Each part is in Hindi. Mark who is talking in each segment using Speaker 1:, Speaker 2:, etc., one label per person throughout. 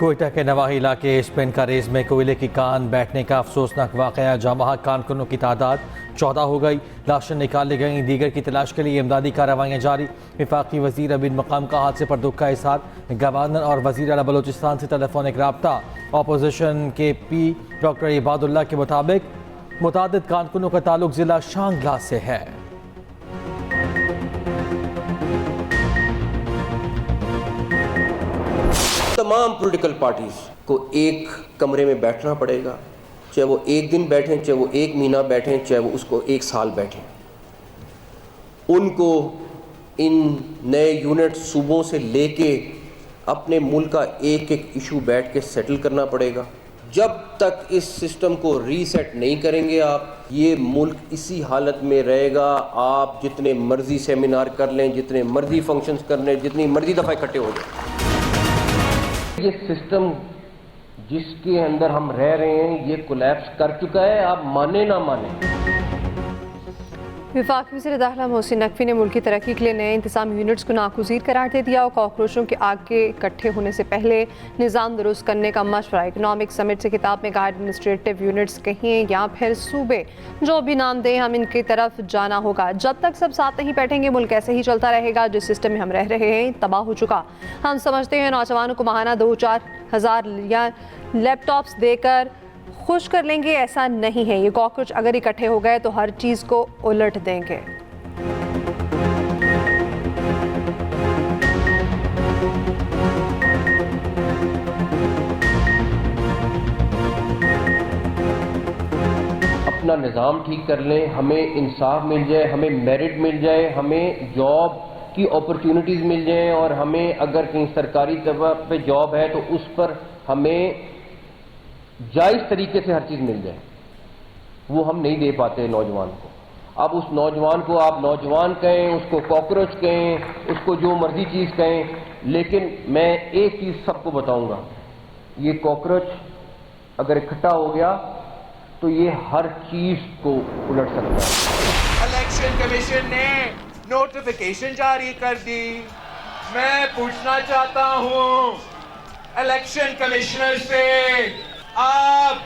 Speaker 1: कोयटा के नवाही इलाके स्पिन का रेस में कोयले की कान बैठने का अफसोसनाक वाकया, जहाँ कारकुनों की तादाद 14 हो गई। लाशें निकाल ली गई, दीगर की तलाश के लिए इमदादी कार्रवाइयाँ जारी। वफाकी वजीर अमीन मकाम का हादसे पर दुख का इजहार। गवर्नर और वजीर आला बलोचिस्तान से टेलीफोनिक रब्ता। अपोजिशन के पी डॉक्टर इबादुल्ला के मुताबिक मुतादिद कारकुनों का ताल्लुक जिला शांगला से है।
Speaker 2: तमाम पॉलिटिकल पार्टीज को एक कमरे में बैठना पड़ेगा, चाहे वो एक दिन बैठें, चाहे वो एक महीना बैठें, चाहे वो उसको एक साल बैठें। उनको इन नए यूनिट सूबों से लेके अपने मुल्क का एक एक इशू बैठ के सेटल करना पड़ेगा। जब तक इस सिस्टम को रीसेट नहीं करेंगे आप, ये मुल्क इसी हालत में रहेगा। आप जितने मर्जी सेमिनार कर लें, जितने मर्जी फंक्शंस कर लें, जितनी मर्जी दफ़ा इकट्ठे हो जाए, ये सिस्टम जिसके अंदर हम रह रहे हैं ये कोलैप्स कर चुका है, आप माने ना माने।
Speaker 3: वफाकी वज़ीर दाखिला मोहसिन नकवी ने मुल्क की तरक्की के लिए नए इंतजामी यूनिट्स को नागुज़ीर करार दे दिया और कॉकरोचों के आग के इकट्ठे होने से पहले निज़ाम दुरुस्त करने का मशवरा। इकनॉमिक समिट से खिताब में कहा, एडमिनिस्ट्रेटिव यूनिट्स कहें या फिर सूबे, जो भी नाम दें, हम इनकी तरफ जाना होगा। जब तक सब साथ नहीं बैठेंगे मुल्क ऐसे ही चलता रहेगा। जिस सिस्टम में हम रह रहे हैं तबाह हो चुका। हम समझते हैं नौजवानों को माहाना 2-4 हज़ार या लैपटॉप्स देकर खुश कर लेंगे, ऐसा नहीं है। ये कॉकरोच अगर इकट्ठे हो गए तो हर चीज़ को उलट देंगे।
Speaker 2: अपना निज़ाम ठीक कर लें, हमें इंसाफ मिल जाए, हमें मेरिट मिल जाए, हमें जॉब की अपॉर्चुनिटीज़ मिल जाए, और हमें अगर कहीं सरकारी तौर पे जॉब है तो उस पर हमें जायज़ तरीके से हर चीज़ मिल जाए। वो हम नहीं दे पाते नौजवान को। अब उस नौजवान को आप नौजवान कहें, उसको कॉकरोच कहें, उसको जो मर्जी चीज़ कहें, लेकिन मैं एक चीज़ सबको बताऊंगा, ये कॉकरोच अगर इकट्ठा हो गया तो ये हर चीज़ को उलट सकता है।
Speaker 4: इलेक्शन कमीशन ने नोटिफिकेशन जारी कर दी। मैं पूछना चाहता हूं इलेक्शन कमिश्नर से, आप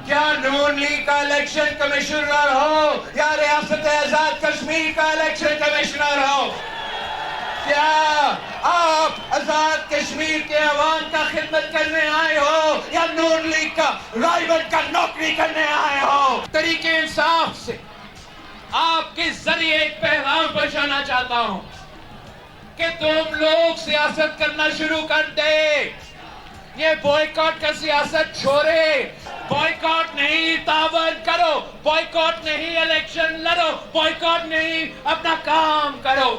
Speaker 4: क्या नून लीग का इलेक्शन कमिश्नर हो या रियासत आजाद कश्मीर का इलेक्शन कमिश्नर हो? क्या आप आजाद कश्मीर के अवाम का खिदमत करने आए हो या नून लीग का राइवल का नौकरी करने आए हो? तरीके इंसाफ से आपके जरिए एक पैगाम पहुंचाना चाहता हूं कि तुम लोग सियासत करना शुरू कर दे। ये बॉयकॉट का सियासत छोड़े। बॉयकॉट नहीं, तावन करो। बॉयकॉट नहीं, इलेक्शन लड़ो। बॉयकॉट नहीं, अपना काम करो।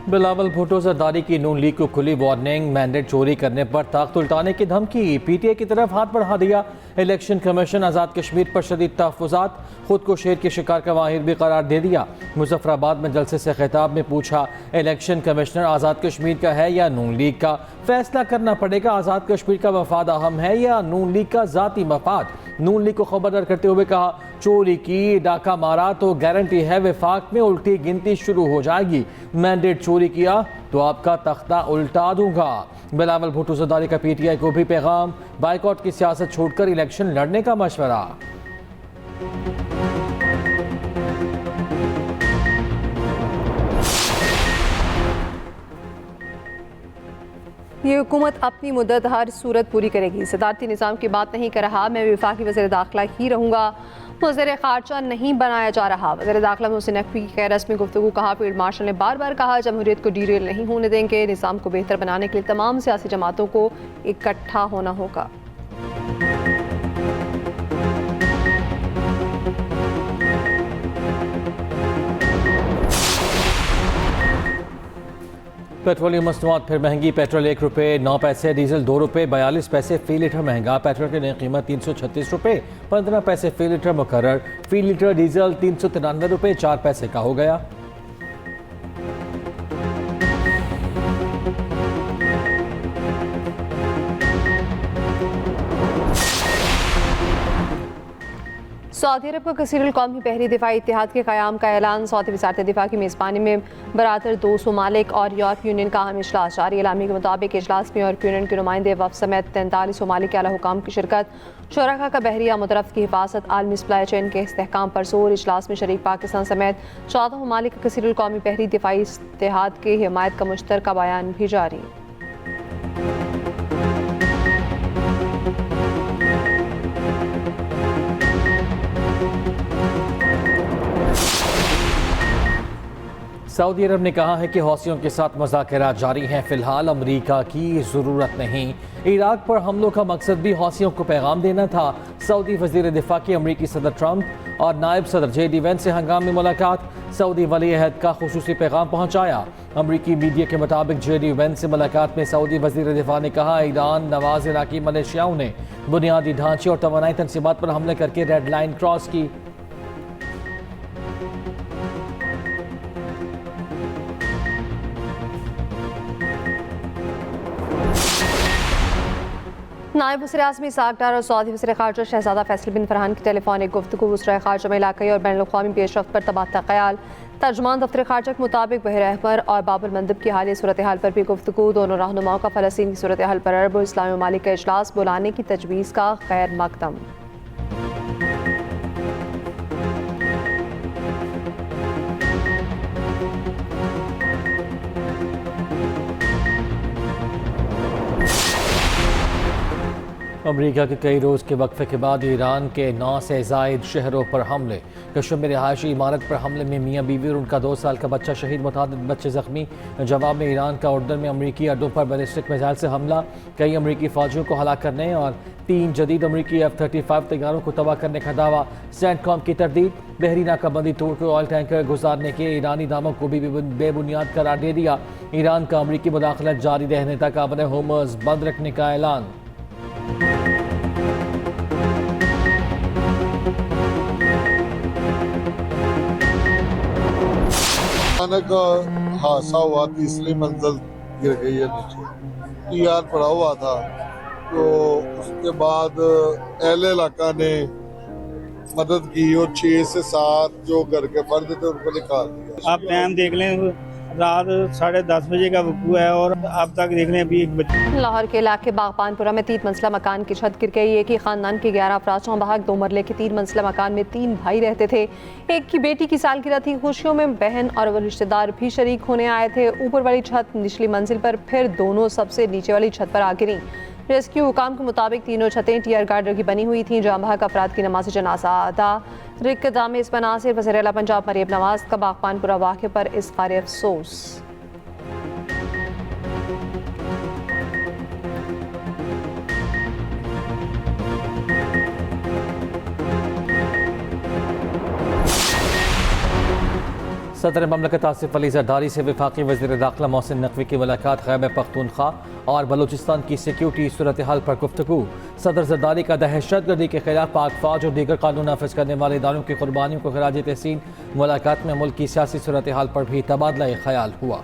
Speaker 1: बिलावल भुट्टो जरदारी की नून लीग को खुली वार्निंग। मैंडेट चोरी करने पर ताकत उल्टाने की धमकी। पीटीआई की तरफ हाथ बढ़ा दिया। इलेक्शन कमीशन आज़ाद कश्मीर पर शदीद तहफ़्फ़ुज़ात। खुद को शेर के शिकार का माहिर भी करार दे दिया। मुजफ्फराबाद में जलसे से खिताब में पूछा, इलेक्शन कमिश्नर आज़ाद कश्मीर का है या नून लीग का? फैसला करना पड़ेगा। आज़ाद कश्मीर का मफाद अहम है या नून लीग का ज़ाती मफाद? नून लीग को खबरदार करते हुए कहा, चोरी की, डाका मारा तो गारंटी है वफाक में उल्टी गिनती शुरू हो जाएगी। मैंडेट चोरी किया तो आपका तख्ता उल्टा दूंगा। बिलावल भुट्टो जरदारी का पीटीआई को भी पैगाम, बाइकआउट की सियासत छोड़कर इलेक्शन लड़ने का मशवरा।
Speaker 3: ये हुकूमत अपनी मुद्दत हर सूरत पूरी करेगी। सदारती निज़ाम की बात नहीं कर रहा, मैं वफाकी वज़ीर दाखिला ही रहूँगा। वज़ीर ख़ारजा नहीं बनाया जा रहा। वज़ीर दाखिला मोहसिन नकवी की गैर रस्मी गुफ्तगू। कहा, फील्ड मार्शल ने बार बार कहा जमहूरियत को डीरेल नहीं होने देंगे। निज़ाम को बेहतर बनाने के लिए तमाम सियासी जमातों को इकट्ठा होना होगा।
Speaker 1: पेट्रोलियम मसनूआत फिर महंगी। पेट्रोल 1 रुपये 9 पैसे, डीजल 2 रुपये 42 पैसे फी लीटर महंगा। पेट्रोल की नई कीमत 336 रुपये 15 पैसे फी लीटर मुकर्रर। फी लीटर डीजल 393 रुपये 4 पैसे का हो गया।
Speaker 3: सऊदी अरब का कसीरुल कौमी बहरी दिफाई इत्तेहाद के क़याम का ऐलान। सऊदी वज़ारत दिफा की मेज़बानी में बरातर 200 ममालिक और यूरोपीय यूनियन का अहम इजलास जारी। एलामी के मुताबिक इजलास में यूरोपीय यूनियन के नुमाइंदे वफ़द समेत 43 ममालिक के आला हुकाम की शिरकत, शुरका का बहरिया मुतरफ की हिफाजत, आलमी सप्लाई चेन के इस्तेहकाम पर जोर। इजलास में शरीक पाकिस्तान समेत 14 ममालिक का कसीरुल कौमी बहरी दिफाई इत्तेहाद की हिमायत का मुश्तरका बयान भी जारी।
Speaker 1: सऊदी अरब ने कहा है कि हौसियों के साथ मुज़ाकरात जारी हैं, फिलहाल अमरीका की ज़रूरत नहीं। इराक पर हमलों का मकसद भी हौसियों को पैगाम देना था। सऊदी वज़ीर दिफा की अमरीकी सदर ट्रंप और नायब सदर JD वेंस से हंगामी मुलाकात, सऊदी वली अहद का खुसूसी पैगाम पहुँचाया। अमरीकी मीडिया के मुताबिक JD वेंस से मुलाकात में सऊदी वज़ीर दिफा ने कहा, ईरान नवाज इराकी मलेशियाओं ने बुनियादी ढांचे और तवानाई तनसीबात पर हमले करके रेड लाइन क्रॉस की।
Speaker 3: नायब वज़ीर आज़म इसहाक़ डार और सऊदी वज़ीर ख़ारजा शहज़ादा फैसल बिन फरहान की टेलीफोनिक गुफ्तगू वज़ीर ख़ारजा में इलाक़ाई और बैनुल अक़वामी पेशरफ़्त पर तबादला ख़याल। तर्जुमान दफ्तर ख़ारजा के मुताबिक बहर अहमर और बाब अल मंदब की हालिया सूरत हाल पर भी गुफ्तगू। दोनों रहनुमाओं का फ़लस्तीन की सूरत हाल पर अरब और इस्लामी ममालिक का इजलास बुलाने की तजवीज़ का खैर मकदम।
Speaker 1: अमरीका के कई रोज़ के वक्फे के बाद ईरान के 9 से ज़ायद शहरों पर हमले। कश्मीर में रिहायशी इमारत पर हमले में मियाँ बीवी और उनका 2 साल का बच्चा शहीद, मुतादिद बच्चे जख्मी। जवाब में ईरान का उर्दन में अमरीकी अड्डों पर बैलिस्टिक मिसाइल से हमला, कई अमरीकी फौजियों को हलाक करने और 3 जदीद अमरीकी F-35 तैयारों को तबाह करने का दावा। सेंटकॉम की तरदीद, बहरी नाकाबंदी तोड़ कर ऑयल टैंकर गुजारने के ईरानी दावों को भी बेबुनियाद करार दे दिया। ईरान का अमरीकी मुदाखलत जारी रहने तक अपने होमर्स बंद रखने का ऐलान।
Speaker 5: अचानक हादसा हुआ, तीसरी मंजिल गिर गई है नीचे। TR पड़ा हुआ था, तो उसके बाद अहले इलाका ने मदद की और 6 से 7 जो घर के फर्द थे उनको निकाल दिया।
Speaker 6: आप टाइम देख लें, रात 10:30 बजे का वकूआ है और अब तक देख लें अभी 1 बजे।
Speaker 3: लाहौर के इलाके बागबानपुरा में 3 मंजिला मकान की छत गिर गई। एक ही खानदान के 11 अफराद चौंबहक। 2 मरले के 3 मंजिला मकान में 3 भाई रहते थे। एक की बेटी की सालगिरह थी। खुशियों में बहन और रिश्तेदार भी शरीक होने आए थे। ऊपर वाली छत निचली मंजिल पर, फिर दोनों सबसे नीचे वाली छत पर आ गिरी। रेस्क्यू हुकाम के मुताबिक तीनों छतें टीयर गार्डर की बनी हुई थीं। जांबहक अफराद की नमाज जनाजा अदा। रिक्कदाम इस नासिर वज़ीर आला पंजाब मरियम नवाज का बागबानपुरा वाक़े पर इज़हार अफसोस।
Speaker 1: सदर ममलकत आसिफ अली जरदारी से वफाकी वज़ीर दाखिला मोहसिन नकवी की मुलाकात। खैबर पख्तूनख्वा और बलूचिस्तान की सिक्योरिटी सूरत हाल पर गुफ्तगू। सदर जरदारी का दहशतगर्दी के खिलाफ पाक फौज और दीगर कानून नाफिज करने वाले इदारों की कुर्बानियों को खराज तहसीन। मुलाकात में मुल्क की सियासी सूरत हाल पर भी तबादला ख्याल हुआ।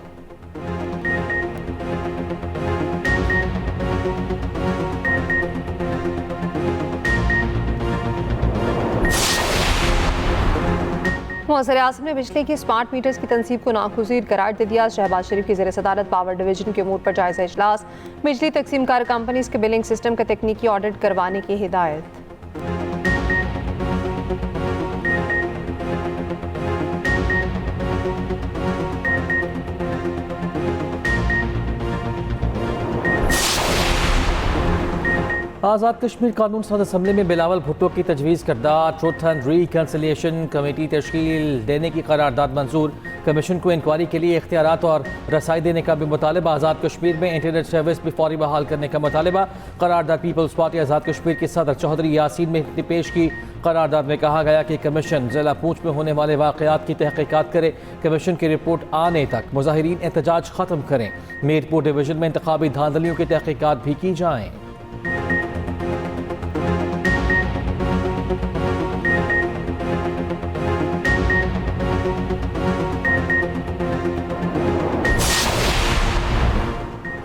Speaker 3: वज़ीर आज़म ने बिजली की स्मार्ट मीटर्स की तनसीब को नागुज़ीर करार दे दिया। शहबाज शरीफ की ज़ेर सदारत पावर डिवीजन के अमूर पर जायज़ा इजलास। बिजली तकसीम कार कंपनीज के बिलिंग सिस्टम का तकनीकी ऑडिट करवाने की हिदायत।
Speaker 1: आज़ाद कश्मीर कानून साज असम्बली में बिलावल भुट्टो की तजवीज़ करदा ट्रुथ एंड रिकन्सिलिएशन कमेटी तश्कील देने की करारदाद मंजूर। कमीशन को इंक्वायरी के लिए इख्तियारात और रसाई देने का भी मुतालबा। आज़ाद कश्मीर में इंटरनेट सर्विस भी फौरी बहाल करने का मुतालबा। करारदाद पीपल्स पार्टी आज़ाद कश्मीर के सदर चौधरी यासीन में पेश की। करारदाद में कहा गया कि कमीशन ज़िला पूंछ में होने वाले वाक़यात की तहक़ीक़ात करे। कमीशन की रिपोर्ट आने तक मुज़ाहिरीन एहतजाज ख़त्म करें। मीरपुर डिवीज़न में इंतखाबी धांधलियों की तहक़ीक़ात भी की जाएँ।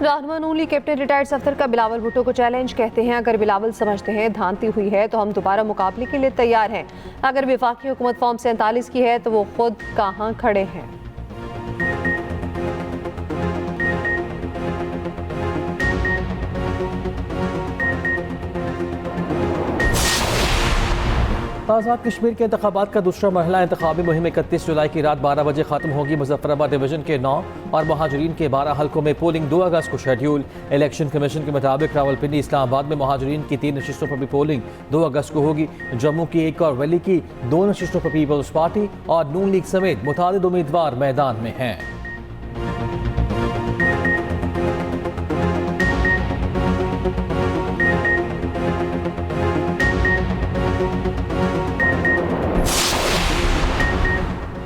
Speaker 3: रहनुमा नून लीग कैप्टन रिटायर्ड सफदर का बिलावल भुट्टो को चैलेंज, कहते हैं अगर बिलावल समझते हैं धांधली हुई है तो हम दोबारा मुकाबले के लिए तैयार हैं। अगर वफाकी हुकूमत फॉर्म 47 की है तो वो खुद कहां खड़े हैं।
Speaker 1: आज़ाद कश्मीर के इंतखाबात का दूसरा मरहला इंतखाबी मुहिम 31 जुलाई की रात 12 बजे खत्म होगी। मुजफ्फराबाद डिवीजन के 9 और महाजरीन के 12 हल्कों में पोलिंग 2 अगस्त को शेड्यूल। इलेक्शन कमीशन के मुताबिक रावलपिंडी इस्लामाबाद में महाजरीन की 3 नशिस्तों पर भी पोलिंग 2 अगस्त को होगी। जम्मू की 1 और वैली की 2 नशिस्तों पर पीपल्स पार्टी और नून लीग समेत मुतादिद उम्मीदवार मैदान में हैं।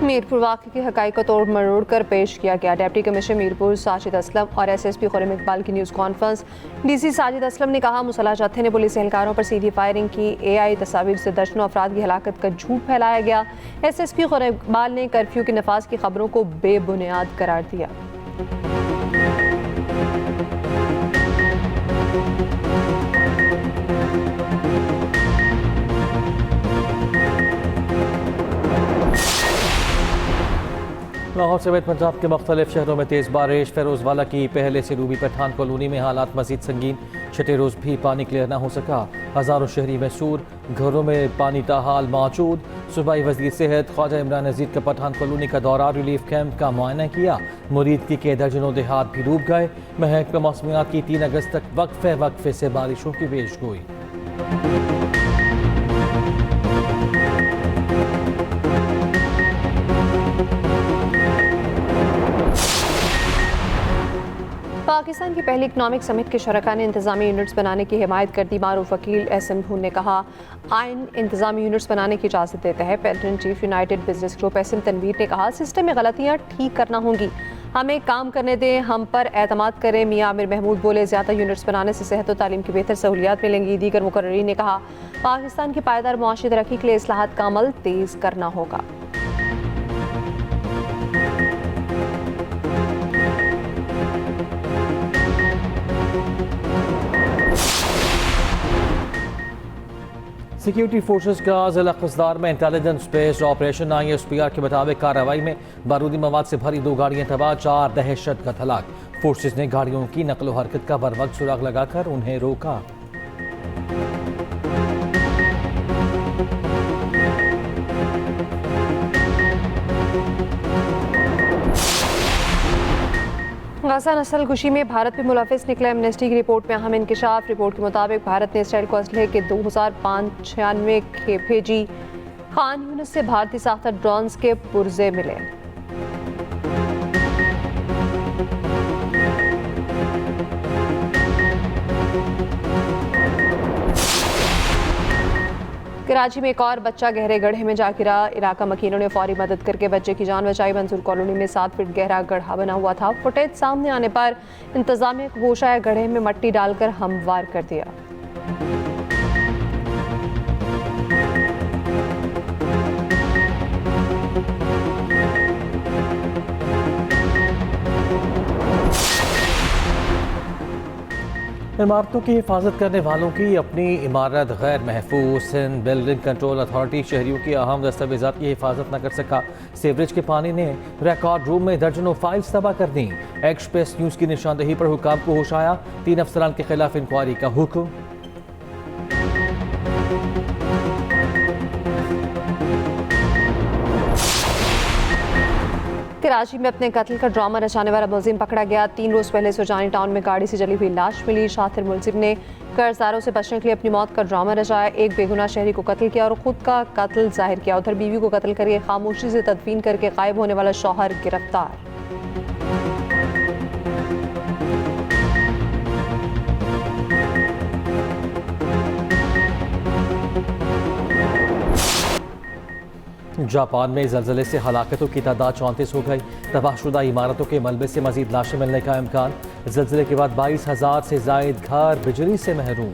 Speaker 3: मीरपुर वाक़े के हक़ाइक़ को तोड़ मरोड़ कर पेश किया गया। डिप्टी कमिश्नर मीरपुर साजिद असलम और SSP खुर्रम इकबाल की news conference. DC Sajid Aslam ने कहा मुसल्लह जत्थे ने पुलिस एहलकारों पर सीधी फायरिंग की। AI तस्वीर से दर्जनों अफराद की हलाकत का झूठ फैलाया गया। SSP खुर्रम इकबाल ने कर्फ्यू के नफाज की खबरों को बेबुनियाद करार दिया।
Speaker 1: लाहौर समेत पंजाब के मुख्तलिफ शहरों में तेज़ बारिश। फेरोज़वाला की पहले से डूबी पठान कॉलोनी में हालात मजीद संगीन। छठे रोज़ भी पानी क्लियर न हो सका। हज़ारों शहरी मैसूर, घरों में पानी ताहाल मौजूद। सूबाई वज़ीर सेहत ख्वाजा इमरान अजीज़ का पठान कॉलोनी का दौरा, रिलीफ कैंप का मुआयना किया। मुरीदकी के दर्जनों देहात भी डूब गए। महकमा मौसमियात की 3 अगस्त तक वक्फे से बारिशों की पेशगोई।
Speaker 3: पाकिस्तान की पहली इकनॉमिक समिट के शरका ने इंतजामी यूनिट्स बनाने की हिमायत कर दी। मारूफ वकील SM भून ने कहा आइन इंतजामी यूनिट्स बनाने की इजाज़त देता है। President chief United Business Group SM Tanvir ने कहा सिस्टम में गलतियाँ ठीक करना होंगी, हमें काम करने दें, हम पर एतमाद करें। मियां आमिर महमूद बोले ज़्यादा यूनिट्स बनाने से सेहत और तालीम की बेहतर सहूलियात मिलेंगी। दीगर मुकर्रीरीन ने कहा पाकिस्तान की पायदार मुआशी तरक्की के लिए इस्लाहात का अमल तेज़ करना होगा।
Speaker 1: सिक्योरिटी फोर्सेस का ज़िला क़स्दार में इंटेलिजेंस बेस्ड ऑपरेशन। ISPR के मुताबिक कार्रवाई में बारूदी मवाद से भरी 2 गाड़ियां तबाह, 4 दहशतगर्द हलाक। फोर्सेस ने गाड़ियों की नकलो हरकत का बर वक्त सुराग लगाकर उन्हें रोका।
Speaker 3: गाजा नस्ल कुशी में भारत में मुलविस निकले। एमनेस्टी की रिपोर्ट में अहम इंकशाफ। रिपोर्ट के मुताबिक भारत ने इसराइल को असलहे के 2596 खेप भेजी। खान यूनिस से भारतीय साख्ता ड्रोन्स के पुर्जे मिले। कराची में एक और बच्चा गहरे गड्ढे में जा गिरा। इलाका मकीनों ने फौरी मदद करके बच्चे की जान बचाई। मंसूर कॉलोनी में 7 फीट गहरा गड्ढा बना हुआ था। फुटेज सामने आने पर इंतजामिया को होश आया, गड्ढे में मट्टी डालकर हमवार कर दिया।
Speaker 1: इमारतों की हिफाजत करने वालों की अपनी इमारत गैर महफूज। सिंध बिल्डिंग कंट्रोल अथॉरिटी शहरियों की अहम दस्तावेजात की हिफाजत न कर सका। सीवरेज के पानी ने रिकॉर्ड रूम में दर्जनों फाइल्स तबाह कर दी। एक्सप्रेस न्यूज़ की निशानदेही पर हुकाम को होश आया। 3 अफसरान के खिलाफ इंक्वायरी का हुक्म।
Speaker 3: कराची में अपने कत्ल का ड्रामा रचाने वाला मुलजिम पकड़ा गया। 3 रोज पहले सुजानी टाउन में गाड़ी से जली हुई लाश मिली। शातिर मुलजिम ने कर्जदारों से बचने के लिए अपनी मौत का ड्रामा रचाया। एक बेगुनाह शहरी को कत्ल किया और खुद का कत्ल जाहिर किया। उधर बीवी को कत्ल करके खामोशी से तदफीन करके गायब होने वाला शौहर गिरफ्तार।
Speaker 1: जापान में ज़लज़ले से हलाकतों की तादाद 34 हो गई। तबाहशुदा इमारतों के मलबे से मजीद लाशें मिलने का इम्कान। ज़लज़ले के बाद 22,000 से जायद घर बिजली से महरूम।